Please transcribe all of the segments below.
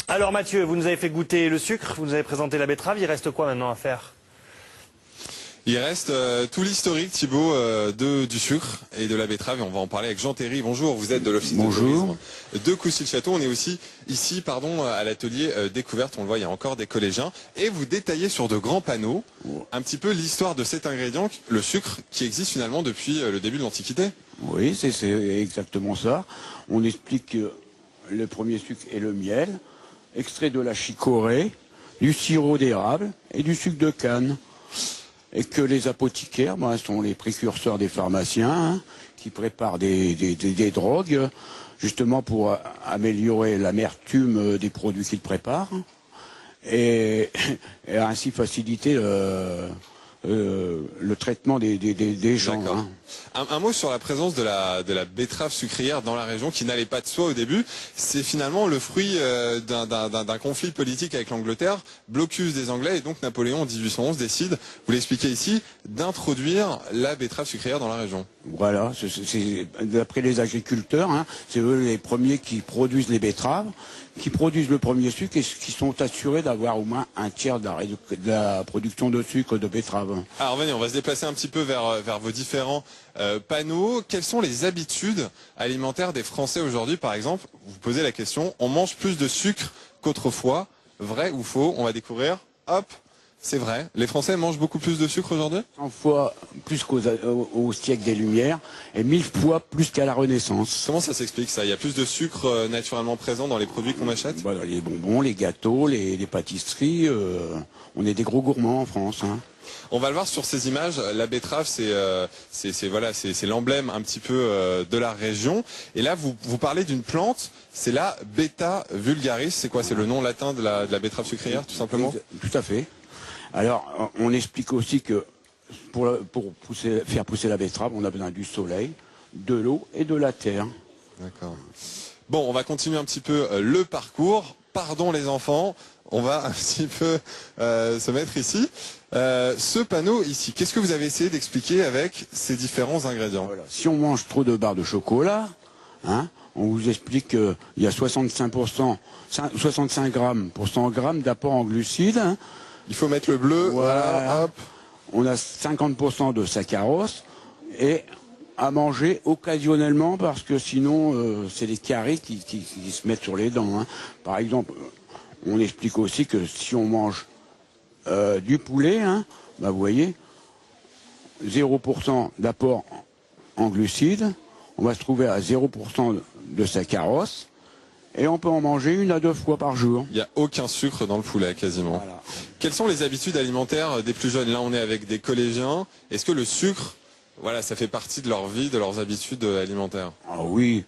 Alors Mathieu, vous nous avez fait goûter le sucre, vous nous avez présenté la betterave, il reste quoi maintenant à faire? Il reste tout l'historique, Thibaut, du sucre et de la betterave, et on va en parler avec Jean-Terry. Bonjour, vous êtes de l'Office de tourisme de Coucy-le-Château. On est aussi ici, à l'atelier découverte, on le voit, il y a encore des collégiens, et vous détaillez sur de grands panneaux un petit peu l'histoire de cet ingrédient, le sucre, qui existe finalement depuis le début de l'Antiquité. Oui, c'est exactement ça. On explique que le premier sucre est le miel, extrait de la chicorée, du sirop d'érable et du sucre de canne. Et que les apothicaires sont les précurseurs des pharmaciens qui préparent des drogues justement pour améliorer l'amertume des produits qu'ils préparent et ainsi faciliter le traitement des gens. Un mot sur la présence de la betterave sucrière dans la région qui n'allait pas de soi au début. C'est finalement le fruit d'un conflit politique avec l'Angleterre, blocus des Anglais, et donc Napoléon en 1811 décide, vous l'expliquez ici, d'introduire la betterave sucrière dans la région. Voilà, c'est d'après les agriculteurs, c'est eux les premiers qui produisent les betteraves, qui produisent le premier sucre et qui sont assurés d'avoir au moins un tiers de la production de sucre de betterave. Alors venez, on va se déplacer un petit peu vers vos différents panneaux. Quelles sont les habitudes alimentaires des Français aujourd'hui, par exemple? Vous posez la question, on mange plus de sucre qu'autrefois, vrai ou faux? On va découvrir, hop, c'est vrai. Les Français mangent beaucoup plus de sucre aujourd'hui? 100 fois plus qu'au siècle des Lumières et 1000 fois plus qu'à la Renaissance. Comment ça s'explique ça? Il y a plus de sucre naturellement présent dans les produits qu'on achète? Les bonbons, les gâteaux, les pâtisseries, on est des gros gourmands en France. On va le voir sur ces images, la betterave c'est l'emblème un petit peu de la région. Et là vous parlez d'une plante, c'est la Beta vulgaris, c'est quoi? C'est le nom latin de la betterave sucrière tout simplement? Tout à fait. Alors on explique aussi que pour faire pousser la betterave, on a besoin du soleil, de l'eau et de la terre. D'accord. Bon, on va continuer un petit peu le parcours. Pardon les enfants, on va un petit peu se mettre ici. Ce panneau ici, qu'est-ce que vous avez essayé d'expliquer avec ces différents ingrédients? Voilà. Si on mange trop de barres de chocolat, on vous explique qu'il y a 65 grammes pour 100 grammes d'apport en glucides. Il faut mettre le bleu, voilà, hop. On a 50% de saccharose et à manger occasionnellement parce que sinon c'est les caries qui se mettent sur les dents. Par exemple, on explique aussi que si on mange du poulet, vous voyez, 0% d'apport en glucides, on va se trouver à 0% de saccharose et on peut en manger 1 à 2 fois par jour. Il n'y a aucun sucre dans le poulet quasiment. Voilà. Quelles sont les habitudes alimentaires des plus jeunes? Là on est avec des collégiens. Est-ce que le sucre, voilà, ça fait partie de leur vie, de leurs habitudes alimentaires? Ah oui,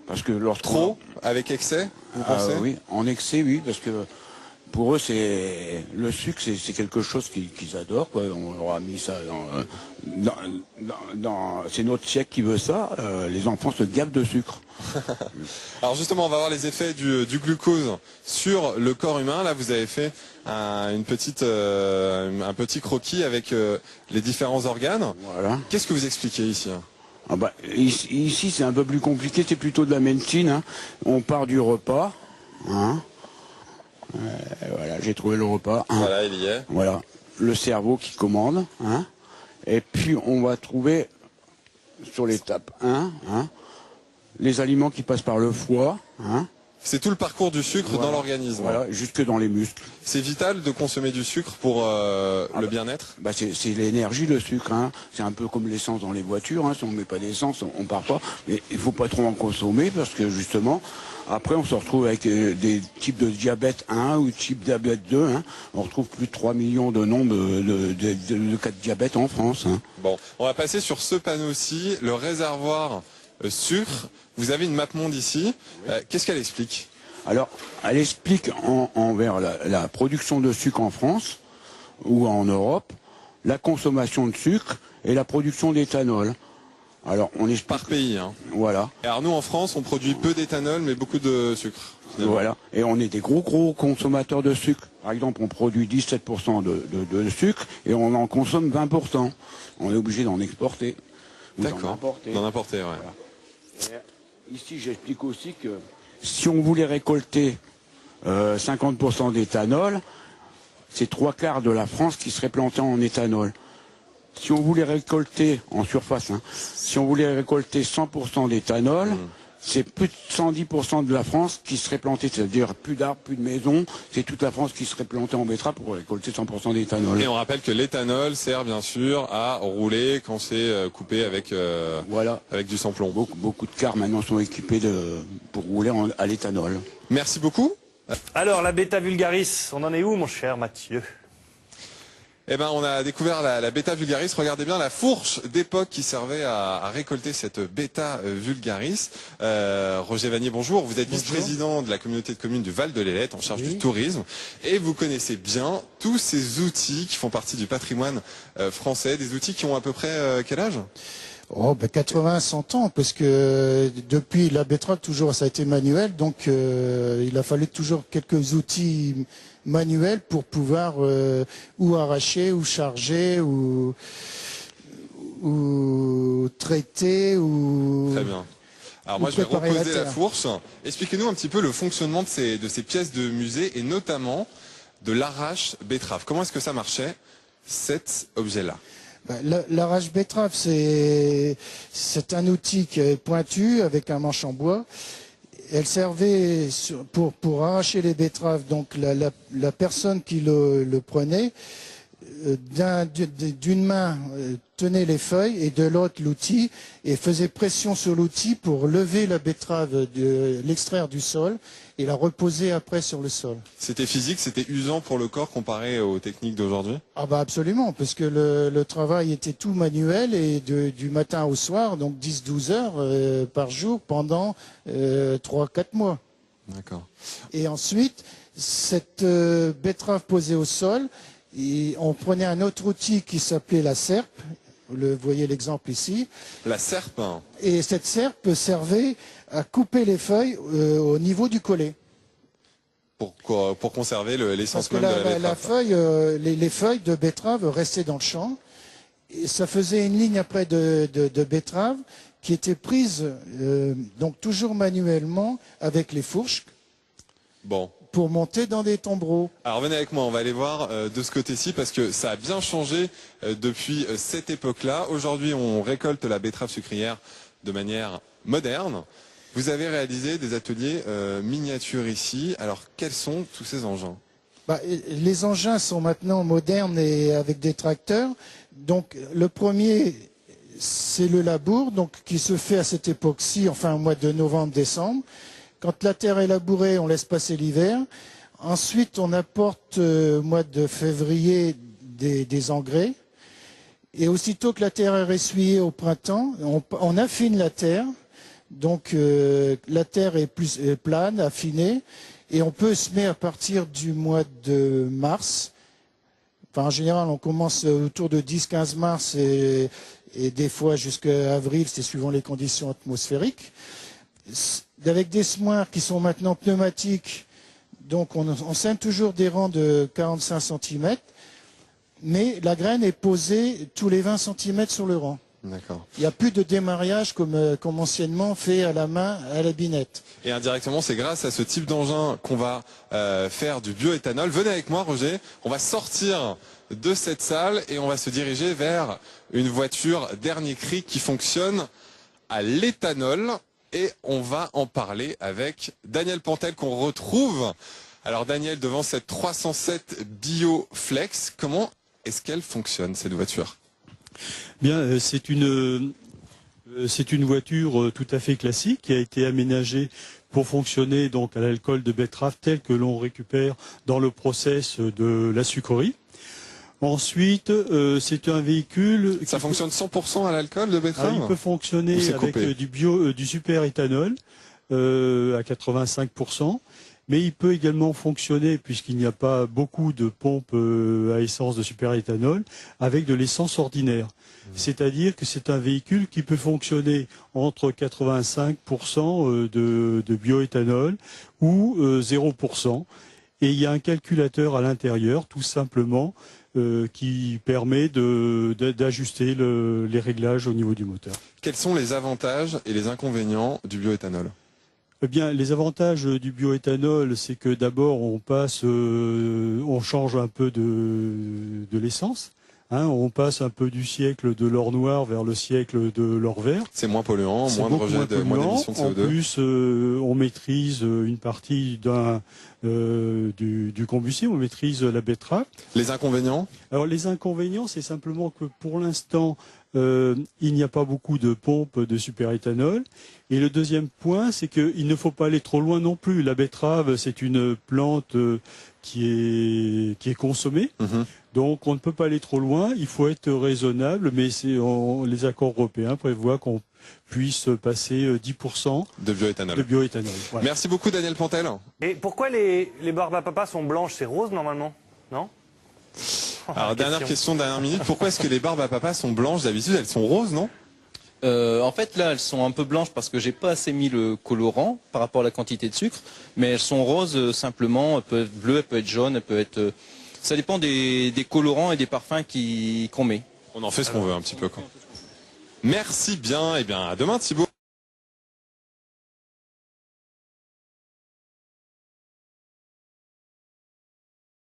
parce que trop, avec excès, vous pensez? Oui, en excès, oui, parce que pour eux, le sucre, c'est quelque chose qu'ils adorent, quoi. On leur a mis ça c'est notre siècle qui veut ça. Les enfants se gavent de sucre. Alors justement, on va voir les effets du glucose sur le corps humain. Là, vous avez fait un petit croquis avec les différents organes. Voilà. Qu'est-ce que vous expliquez ici? Ici, c'est un peu plus compliqué. C'est plutôt de la médecine. On part du repas. Voilà, j'ai trouvé le repas. Voilà, il y est. Voilà, le cerveau qui commande. Et puis, on va trouver sur l'étape 1, les aliments qui passent par le foie. C'est tout le parcours du sucre dans l'organisme. Voilà, jusque dans les muscles. C'est vital de consommer du sucre pour le bien-être? C'est l'énergie, le sucre. C'est un peu comme l'essence dans les voitures. Si on ne met pas d'essence, on ne part pas. Mais il ne faut pas trop en consommer parce que justement, après, on se retrouve avec des types de diabète 1 ou type diabète 2. On retrouve plus de 3 millions de nombres de cas de diabète en France. Bon, on va passer sur ce panneau-ci, le réservoir sucre. Vous avez une map monde ici. Oui. Qu'est-ce qu'elle explique? Alors, elle explique envers la production de sucre en France ou en Europe, la consommation de sucre et la production d'éthanol. Alors, on explique par pays. Voilà. Et alors nous, en France, on produit peu d'éthanol, mais beaucoup de sucre. Voilà. Et on est des gros consommateurs de sucre. Par exemple, on produit 17% de sucre et on en consomme 20%. On est obligé d'en exporter. D'accord. D'en importer, ouais. Voilà. Et ici, j'explique aussi que si on voulait récolter 50% d'éthanol, c'est 3/4 de la France qui serait plantée en éthanol. Si on voulait récolter, en surface, si on voulait récolter 100% d'éthanol, c'est plus de 110% de la France qui serait plantée, c'est-à-dire plus d'arbres, plus de maisons, c'est toute la France qui serait plantée en betterave pour récolter 100% d'éthanol. Et on rappelle que l'éthanol sert bien sûr à rouler quand c'est coupé avec, avec du sans-plomb. Beaucoup de cars maintenant sont équipés pour rouler à l'éthanol. Merci beaucoup. Alors, la Beta vulgaris, on en est où, mon cher Mathieu? Eh ben, on a découvert la Beta vulgaris. Regardez bien la fourche d'époque qui servait à récolter cette Beta vulgaris. Roger Vanier, bonjour. Vous êtes vice-président de la communauté de communes du Val de l'Ailette en charge du tourisme. Et vous connaissez bien tous ces outils qui font partie du patrimoine français. Des outils qui ont à peu près quel âge? Oh, 80, 100 ans, parce que depuis la betterave, toujours, ça a été manuel. Donc, il a fallu toujours quelques outils manuel pour pouvoir ou arracher, ou charger, ou traiter, ou... Très bien. Alors moi je vais reposer la fourche. Expliquez-nous un petit peu le fonctionnement de ces pièces de musée et notamment de l'arrache betterave. Comment est-ce que ça marchait, cet objet-là? L'arrache betterave, c'est un outil qui est pointu avec un manche en bois. Elle servait pour arracher les betteraves. Donc la personne qui le prenait, d'une main tenait les feuilles et de l'autre l'outil et faisait pression sur l'outil pour lever la betterave, l'extraire du sol et la reposer après sur le sol. C'était physique, c'était usant pour le corps comparé aux techniques d'aujourd'hui? Ah bah absolument, parce que le travail était tout manuel et du matin au soir, donc 10-12 heures par jour pendant 3-4 mois. D'accord. Et ensuite, cette betterave posée au sol, et on prenait un autre outil qui s'appelait la serpe. Vous voyez l'exemple ici. La serpe. Et cette serpe servait à couper les feuilles au niveau du collet. Pour conserver l'essence même de la betterave. La feuille, les feuilles de betterave restaient dans le champ. Et ça faisait une ligne après de betterave qui était prise donc toujours manuellement avec les fourches. Bon. Pour monter dans des tombereaux. Alors venez avec moi, on va aller voir de ce côté-ci parce que ça a bien changé depuis cette époque-là. Aujourd'hui, on récolte la betterave sucrière de manière moderne. Vous avez réalisé des ateliers miniatures ici. Alors quels sont tous ces engins? Les engins sont maintenant modernes et avec des tracteurs. Donc le premier, c'est le labour, donc qui se fait à cette époque-ci, enfin au mois de novembre-décembre. Quand la terre est labourée, on laisse passer l'hiver. Ensuite, on apporte au mois de février des engrais. Et aussitôt que la terre est ressuyée au printemps, on affine la terre. Donc la terre est plus plane, affinée. Et on peut semer à partir du mois de mars. Enfin, en général, on commence autour de 10-15 mars et des fois jusqu'à avril, c'est suivant les conditions atmosphériques. Avec des semoirs qui sont maintenant pneumatiques, donc on sème toujours des rangs de 45 cm, mais la graine est posée tous les 20 cm sur le rang. D'accord. Il n'y a plus de démarrage comme anciennement fait à la main, à la binette. Et indirectement, c'est grâce à ce type d'engin qu'on va faire du bioéthanol. Venez avec moi, Roger, on va sortir de cette salle et on va se diriger vers une voiture dernier cri qui fonctionne à l'éthanol. Et on va en parler avec Daniel Pantel qu'on retrouve. Alors Daniel, devant cette 307 Bioflex, comment est-ce qu'elle fonctionne cette voiture? Bien, c'est une voiture tout à fait classique qui a été aménagée pour fonctionner donc à l'alcool de betterave tel que l'on récupère dans le process de la sucrerie. Ensuite, c'est un véhicule... Ça fonctionne 100% à l'alcool de betterave? Il peut fonctionner avec du super-éthanol à 85%, mais il peut également fonctionner, puisqu'il n'y a pas beaucoup de pompes à essence de super-éthanol, avec de l'essence ordinaire. C'est-à-dire que c'est un véhicule qui peut fonctionner entre 85% de bioéthanol ou 0%. Et il y a un calculateur à l'intérieur, tout simplement, qui permet d'ajuster les réglages au niveau du moteur. Quels sont les avantages et les inconvénients du bioéthanol? Eh bien, les avantages du bioéthanol, c'est que d'abord on change un peu de l'essence. Hein, on passe un peu du siècle de l'or noir vers le siècle de l'or vert. C'est moins polluant, moins de rejet, moins d'émissions de CO2. En plus, on maîtrise une partie du combustible, on maîtrise la betterave. Les inconvénients? Alors les inconvénients, c'est simplement que pour l'instant, il n'y a pas beaucoup de pompes de superéthanol. Et le deuxième point, c'est qu'il ne faut pas aller trop loin non plus. La betterave, c'est une plante qui est consommée. Mm-hmm. Donc on ne peut pas aller trop loin, il faut être raisonnable, mais les accords européens prévoient qu'on puisse passer 10% de bioéthanol. Voilà. Merci beaucoup Daniel Pantel. Et pourquoi les barbes à papa sont blanches? C'est rose normalement, non? Alors dernière question, dernière minute, pourquoi est-ce que les barbes à papa sont blanches? D'habitude elles sont roses, non? En fait là elles sont un peu blanches parce que j'ai pas assez mis le colorant par rapport à la quantité de sucre, mais elles sont roses simplement, elles peuvent être bleues, elles peuvent être jaunes, elles peuvent être... Ça dépend des colorants et des parfums qu'on met. On en fait ce qu'on veut un petit peu. Quoi. Merci bien, et bien à demain Thibaut.